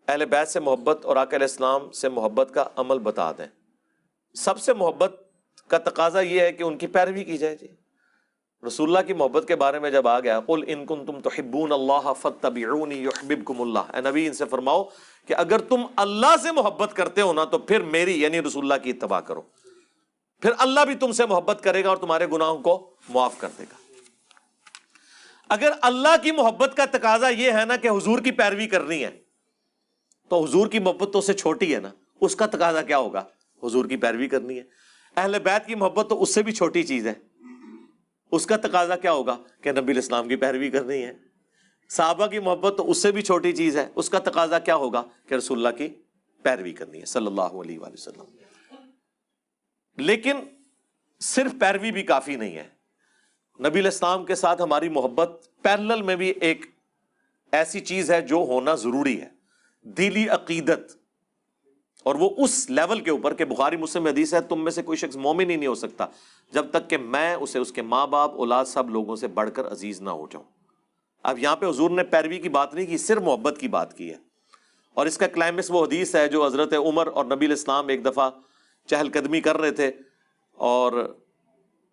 اہل بیت سے محبت اور آقا علیہ السلام سے محبت کا عمل بتا دیں۔ سب سے محبت کا تقاضا یہ ہے کہ ان کی پیروی کی جائے۔ جی رسول اللہ کی محبت کے بارے میں جب آ گیا قل ان کنتم تحبون اللہ فاتبعونی یحببکم اللہ، اے نبی ان سے فرماؤ کہ اگر تم اللہ سے محبت کرتے ہو نا تو پھر میری یعنی رسول اللہ کی اتباع کرو، پھر اللہ بھی تم سے محبت کرے گا اور تمہارے گناہوں کو معاف کر دے گا۔ اگر اللہ کی محبت کا تقاضا یہ ہے نا کہ حضور کی پیروی کرنی ہے تو حضور کی محبت تو اس سے چھوٹی ہے نا، اس کا تقاضا کیا ہوگا؟ حضور کی پیروی کرنی ہے۔ اہل بیت کی محبت تو اس سے بھی چھوٹی چیز ہے، اس کا تقاضا کیا ہوگا کہ نبی الاسلام کی پیروی کرنی ہے۔ صحابہ کی محبت تو اس سے بھی چھوٹی چیز ہے، اس کا تقاضا کیا ہوگا کہ رسول اللہ کی پیروی کرنی ہے صلی اللہ علیہ وآلہ وسلم۔ لیکن صرف پیروی بھی کافی نہیں ہے، نبی الاسلام کے ساتھ ہماری محبت پیرلل میں بھی ایک ایسی چیز ہے جو ہونا ضروری ہے، دلی عقیدت، اور وہ اس لیول کے اوپر کہ بخاری مسلم میں حدیث ہے تم میں سے کوئی شخص مومن ہی نہیں ہو سکتا جب تک کہ میں اسے اس کے ماں باپ اولاد سب لوگوں سے بڑھ کر عزیز نہ ہو جاؤں۔ اب یہاں پہ حضور نے پیروی کی بات نہیں کی، صرف محبت کی بات کی ہے، اور اس کا کلائمیکس وہ حدیث ہے جو حضرت عمر اور نبی الاسلام ایک دفعہ چہل قدمی کر رہے تھے اور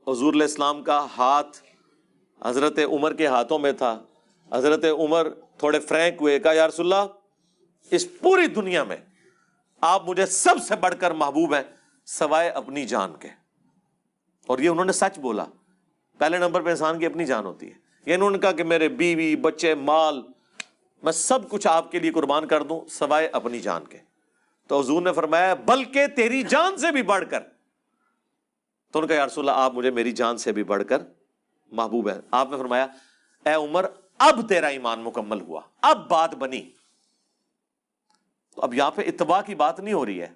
حضور علیہ السلام کا ہاتھ حضرت عمر کے ہاتھوں میں تھا۔ حضرت عمر تھوڑے فرینک ہوئے، کہا یا رسول اللہ اس پوری دنیا میں آپ مجھے سب سے بڑھ کر محبوب ہیں سوائے اپنی جان کے، اور یہ انہوں نے سچ بولا، پہلے نمبر پہ انسان کی اپنی جان ہوتی ہے۔ یہ انہوں نے کہا کہ میرے بیوی بچے مال میں سب کچھ آپ کے لیے قربان کر دوں سوائے اپنی جان کے، تو حضور نے فرمایا بلکہ تیری جان سے بھی بڑھ کر، تو انہوں نے کہا یا رسول اللہ آپ مجھے میری جان سے بھی بڑھ کر محبوب ہیں۔ آپ نے فرمایا اے عمر اب تیرا ایمان مکمل ہوا، اب بات بنی۔ تو اب یہاں پہ اتباع کی بات نہیں ہو رہی ہے،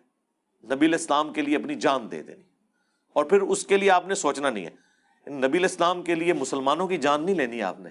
نبی الاسلام کے لیے اپنی جان دے دینی، اور پھر اس کے لیے آپ نے سوچنا نہیں ہے، نبی الاسلام کے لیے مسلمانوں کی جان نہیں لینی آپ نے،